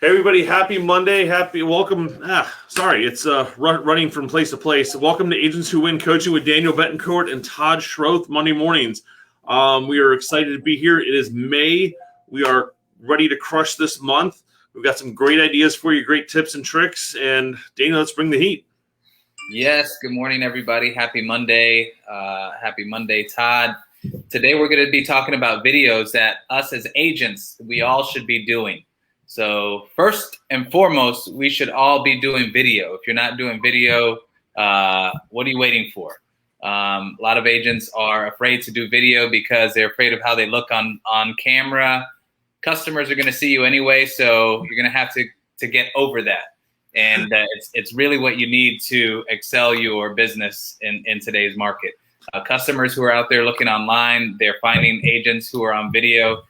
Hey everybody, happy Monday, happy welcome. It's running from place to place. Welcome to Agents Who Win Coaching with Daniel Betancourt and Todd Schroth Monday mornings. We are excited to be here. It is May. We are ready to crush this month. We've got some great ideas for you, great tips and tricks. And Daniel, let's bring the heat. Yes, good morning, everybody. Happy Monday. Happy Monday, Todd. Today we're going to be talking about videos that us as agents, we all should be doing. So first and foremost, we should all be doing video. If you're not doing video, what are you waiting for? A lot of agents are afraid to do video because they're afraid of how they look on camera. Customers are going to see you anyway, so you're going to have to get over that. And it's really what you need to excel your business in today's market. Customers who are out there looking online, they're finding agents who are on video.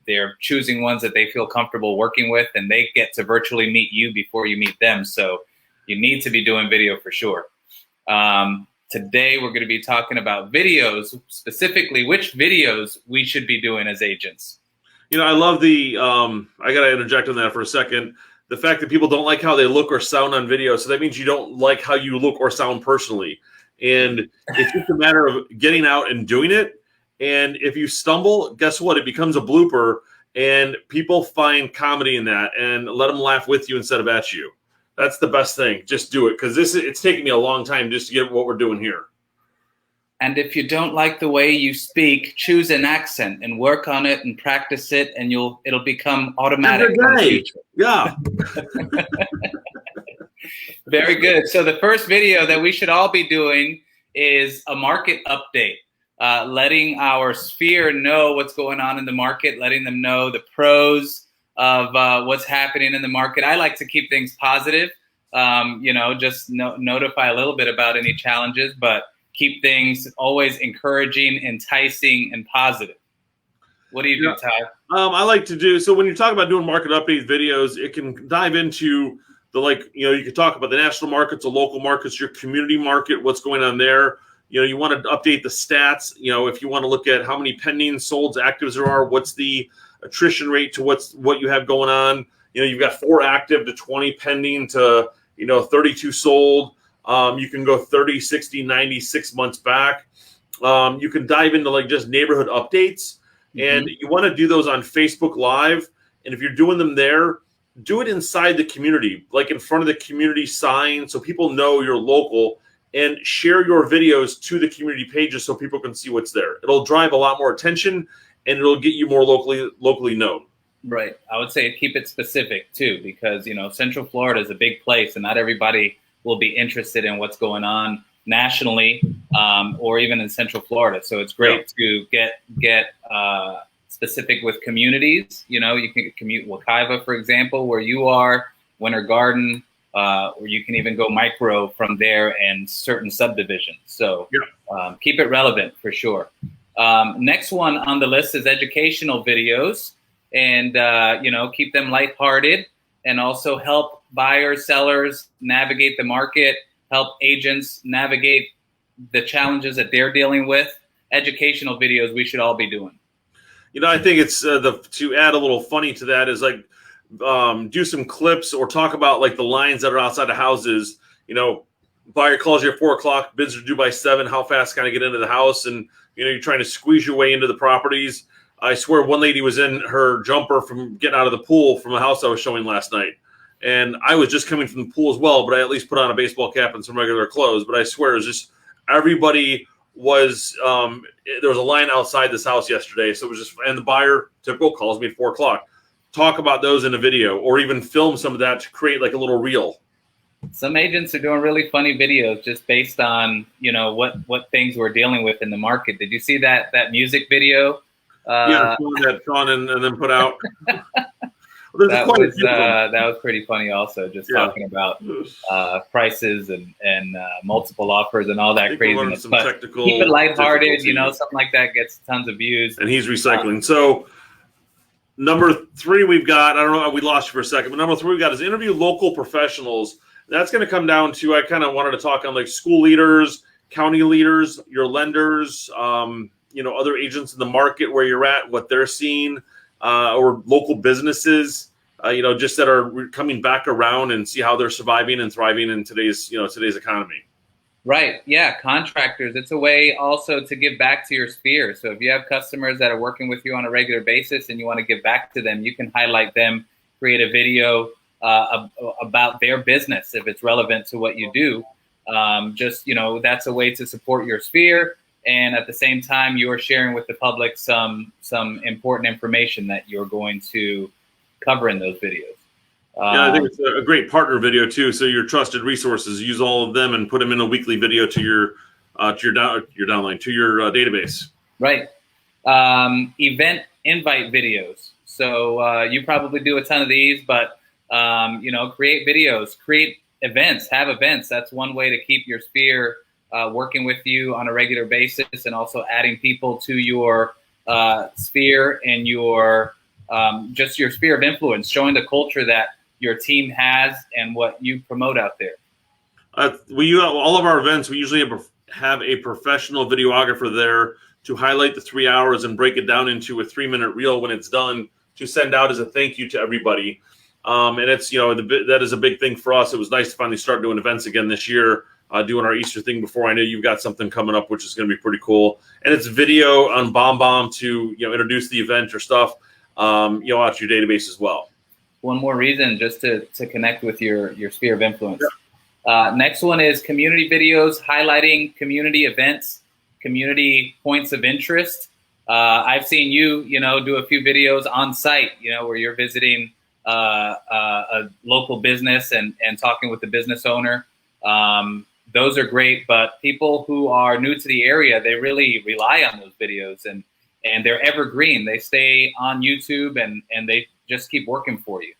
They're choosing ones that they feel comfortable working with, and they get to virtually meet you before you meet them. So you need to be doing video for sure. Today, we're going to be talking about videos, specifically which videos we should be doing as agents. You know, I love the, I got to interject on that for a second. The fact that people don't like how they look or sound on video. So that means you don't like how you look or sound personally. And it's just a matter of getting out and doing it. And if you stumble, guess what? It becomes a blooper, and people find comedy in that and let them laugh with you instead of at you. That's the best thing. Just do it, because it's taken me a long time just to get what we're doing here. And if you don't like the way you speak, choose an accent and work on it and practice it, and it'll become automatic. Yeah. Very good. So the first video that we should all be doing is a market update. Letting our sphere know what's going on in the market, letting them know the pros of what's happening in the market. I like to keep things positive, just notify a little bit about any challenges, but keep things always encouraging, enticing, and positive. What do you do, Ty? I like to do, so when you talk about doing market update videos, it can dive into you can talk about the national markets, the local markets, your community market, what's going on there. You know, you want to update the stats. You know, if you want to look at how many pending, solds, actives there are, what's the attrition rate to what you have going on. You know, you've got 4 active to 20 pending to, 32 sold. You can go 30, 60, 90, 6 months back. You can dive into just neighborhood updates. And you want to do those on Facebook Live. And if you're doing them there, do it inside the community, like in front of the community sign, so people know you're local. And share your videos to the community pages so people can see what's there. It'll drive a lot more attention, and it'll get you more locally known. Right. I would say keep it specific too, because Central Florida is a big place, and not everybody will be interested in what's going on nationally or even in Central Florida. So it's great to get specific with communities. You can commute Ocoee, for example, where you are, Winter Garden. Or you can even go micro from there and certain subdivisions. So keep it relevant for sure. Next one on the list is educational videos, and keep them lighthearted, and also help buyers, sellers navigate the market, help agents navigate the challenges that they're dealing with. Educational videos we should all be doing. I think it's to add a little funny to that is do some clips or talk about the lines that are outside of houses. Buyer calls you at 4:00, bids are due by 7. How fast can I get into the house? And you're trying to squeeze your way into the properties. I swear one lady was in her jumper from getting out of the pool from a house I was showing last night. And I was just coming from the pool as well, but I at least put on a baseball cap and some regular clothes. But I swear it was just everybody was there was a line outside this house yesterday. So it was just, and the buyer, typical, calls me at 4:00. Talk about those in a video, or even film some of that to create a little reel. Some agents are doing really funny videos just based on, what things we're dealing with in the market. Did you see that music video? Yeah, that Sean and then put out. That was pretty funny also, just talking about prices and multiple offers and all that craziness. But keep it lighthearted, something like that gets tons of views. And he's recycling. So number 3 we've got, I don't know, we lost you for a second, but number 3 we've got is interview local professionals. That's going to come down to, I kind of wanted to talk on school leaders, county leaders, your lenders, other agents in the market where you're at, what they're seeing, or local businesses. just that are coming back around and see how they're surviving and thriving in today's economy. Right. Yeah. Contractors. It's a way also to give back to your sphere. So if you have customers that are working with you on a regular basis and you want to give back to them, you can highlight them, create a video about their business if it's relevant to what you do. That's a way to support your sphere. And at the same time, you're sharing with the public some important information that you're going to cover in those videos. Yeah, I think it's a great partner video too. So your trusted resources, use all of them and put them in a weekly video to your downline, to your database. Right. Event invite videos. So you probably do a ton of these, but create videos, create events, have events. That's one way to keep your sphere working with you on a regular basis, and also adding people to your sphere and your just your sphere of influence, showing the culture that your team has and what you promote out there. All of our events, we usually have a professional videographer there to highlight the 3 hours and break it down into a 3-minute reel when it's done to send out as a thank you to everybody. And it's, that is a big thing for us. It was nice to finally start doing events again this year, doing our Easter thing before. I know you've got something coming up, which is going to be pretty cool. And it's video on BombBomb to, introduce the event or stuff, out to your database as well. One more reason just to connect with your sphere of influence. Yeah. Next one is community videos highlighting community events, community points of interest. I've seen you, do a few videos on site, where you're visiting a local business and talking with the business owner. Those are great, but people who are new to the area, they really rely on those videos and they're evergreen. They stay on YouTube and they just keep working for you.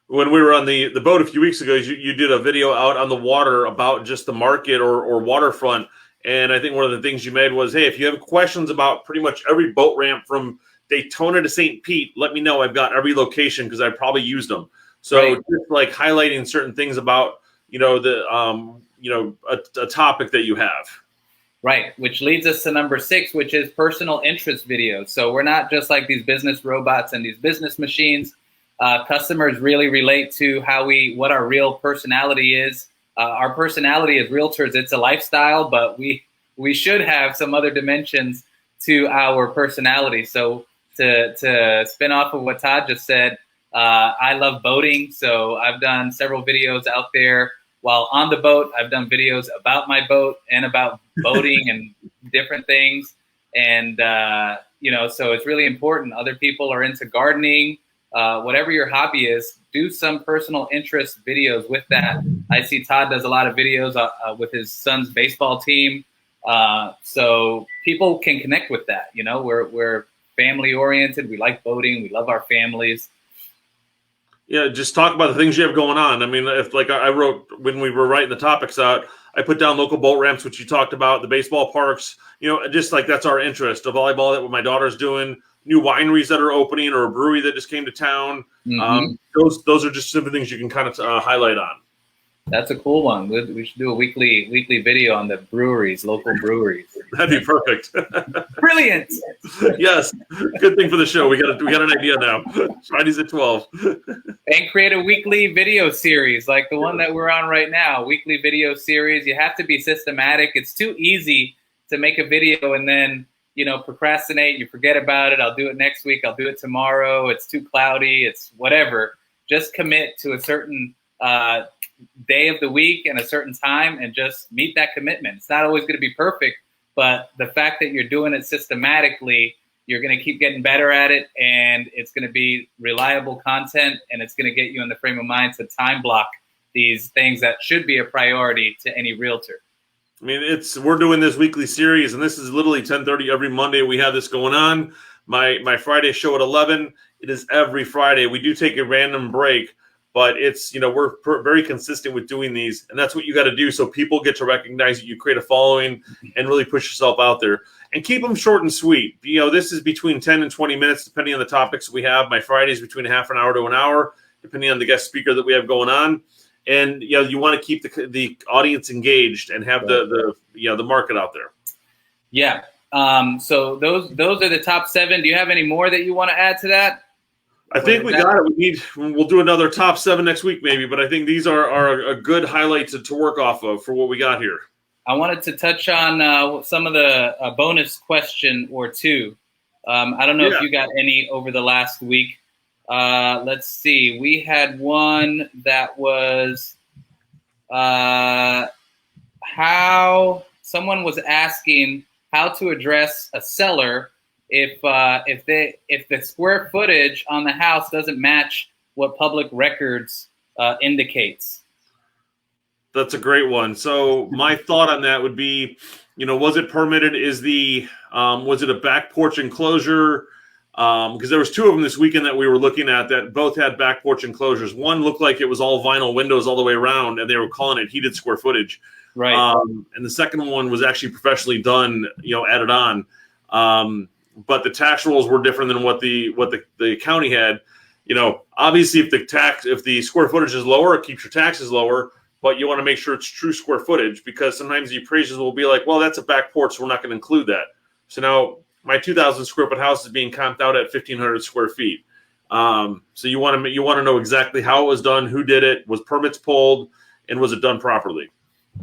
When we were on the boat a few weeks ago, you did a video out on the water about just the market or waterfront. And I think one of the things you made was, hey, if you have questions about pretty much every boat ramp from Daytona to St. Pete, let me know. I've got every location because I probably used them. So right. Just like highlighting certain things about, a topic that you have. Right, which leads us to number 6, which is personal interest videos. So we're not just like these business robots and these business machines. Customers really relate to what our real personality is. Our personality as realtors, it's a lifestyle, but we should have some other dimensions to our personality. So to spin off of what Todd just said, I love boating. So I've done several videos out there while on the boat. I've done videos about my boat and about boating and different things. And, so it's really important. Other people are into gardening. Whatever your hobby is, do some personal interest videos with that. I see Todd does a lot of videos with his son's baseball team. So people can connect with that. We're family oriented. We like boating. We love our families. Yeah, just talk about the things you have going on. I mean, if like I wrote when we were writing the topics out, I put down local boat ramps, which you talked about, the baseball parks, just like that's our interest. The volleyball that what my daughter's doing, new wineries that are opening, or a brewery that just came to town. Mm-hmm. Those are just simple things you can kind of highlight on. That's a cool one. We should do a weekly video on the breweries, local breweries. That'd be perfect. Brilliant. Yes, good thing for the show. We got an idea now. Fridays at 12. And create a weekly video series like the one that we're on right now. Weekly video series. You have to be systematic. It's too easy to make a video and then procrastinate. You forget about it. I'll do it next week. I'll do it tomorrow. It's too cloudy. It's whatever. Just commit to a certain day of the week and a certain time and just meet that commitment. It's not always going to be perfect, but the fact that you're doing it systematically, you're going to keep getting better at it, and it's going to be reliable content, and it's going to get you in the frame of mind to time block these things that should be a priority to any realtor. I mean, we're doing this weekly series, and this is literally 10:30 every Monday. We have this going on. My Friday show at 11. It is every Friday. We do take a random break, but it's we're very consistent with doing these, and that's what you got to do so people get to recognize that you create a following and really push yourself out there. And keep them short and sweet. This is between 10 and 20 minutes, depending on the topics we have. My Fridays between half an hour to an hour, depending on the guest speaker that we have going on. And you want to keep the audience engaged and have the market out there. Yeah. So those are the top 7. Do you have any more that you want to add to that? I think we got it. We'll do another top 7 next week maybe, but I think these are a good highlight to work off of for what we got here. I wanted to touch on some of the bonus question or two. I don't know if you got any over the last week. Let's see. We had one that was how someone was asking how to address a seller if the square footage on the house doesn't match what public records indicates. That's a great one. So my thought on that would be, was it permitted? Was it a back porch enclosure? Because there was 2 of them this weekend that we were looking at that both had back porch enclosures. One looked like it was all vinyl windows all the way around, and they were calling it heated square footage. Right. And the second one was actually professionally done, added on. But the tax rules were different than what the county had. Obviously, if the square footage is lower, it keeps your taxes lower. But you want to make sure it's true square footage, because sometimes the appraisers will be like, well, that's a back porch, so we're not going to include that. So now my 2,000 square foot house is being comped out at 1,500 square feet. So you want to know exactly how it was done, who did it, was permits pulled, and was it done properly?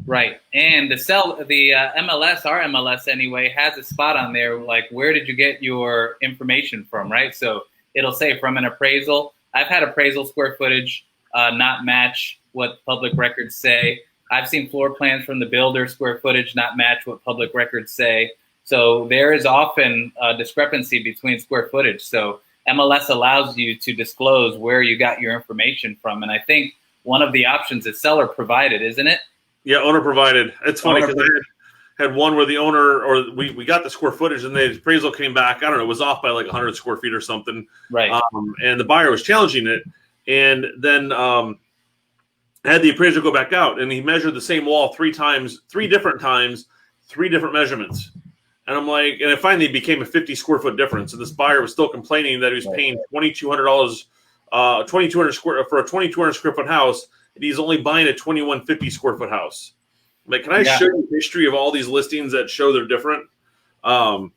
Right. And the MLS, our MLS anyway, has a spot on there like, where did you get your information from, right? So it'll say from an appraisal. I've had appraisal square footage not match what public records say. I've seen floor plans from the builder square footage not match what public records say. So there is often a discrepancy between square footage. So MLS allows you to disclose where you got your information from. And I think one of the options is seller provided, isn't it? Yeah, owner provided. It's funny because I had one where the owner, or we got the square footage, and the appraisal came back, I don't know, it was off by like 100 square feet or something. Right. And the buyer was challenging it. And then had the appraiser go back out, and he measured the same wall 3 different times, 3 different measurements. And I'm like, and it finally became a 50 square foot difference. And this buyer was still complaining that he was paying $2,200, for a 2,200 square foot house, and he's only buying a 2,150 square foot house. Like, can I show you the history of all these listings that show they're different? So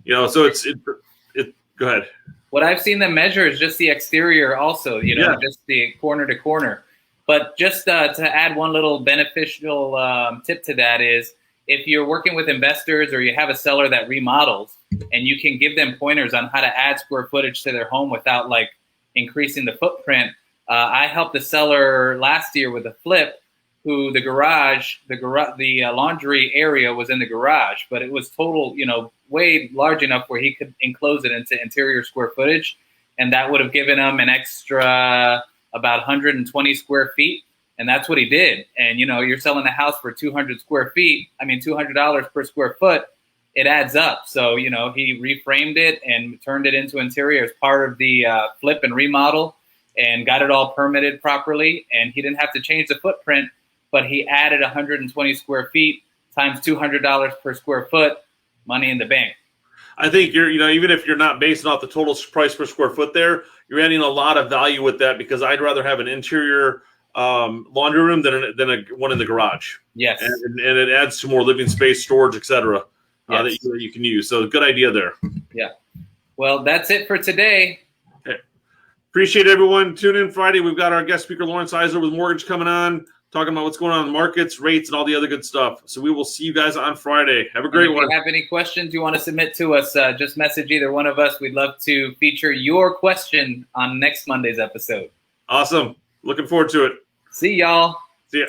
go ahead. What I've seen them measure is just the exterior also, just the corner to corner. But just to add one little beneficial tip to that is, if you're working with investors or you have a seller that remodels, and you can give them pointers on how to add square footage to their home without like increasing the footprint. I helped a seller last year with a flip who the laundry area was in the garage, but it was total, way large enough where he could enclose it into interior square footage. And that would have given him an extra about 120 square feet. And that's what he did. And, you're selling a house for 200 square feet. I mean, $200 per square foot, it adds up. So, he reframed it and turned it into interior as part of the flip and remodel, and got it all permitted properly. And he didn't have to change the footprint, but he added 120 square feet times $200 per square foot, money in the bank. I think even if you're not basing off the total price per square foot there, you're adding a lot of value with that, because I'd rather have an interior laundry room than a one in the garage. Yes. And it adds to more living space, storage, etc. That you can use. So good idea there. Yeah. Well, that's it for today. Okay. Appreciate everyone. Tune in Friday. We've got our guest speaker, Lawrence Eisler with Mortgage, coming on, talking about what's going on in the markets, rates, and all the other good stuff. So we will see you guys on Friday. Have a great one. If you have any questions you want to submit to us, just message either one of us. We'd love to feature your question on next Monday's episode. Awesome. Looking forward to it. See y'all. See ya.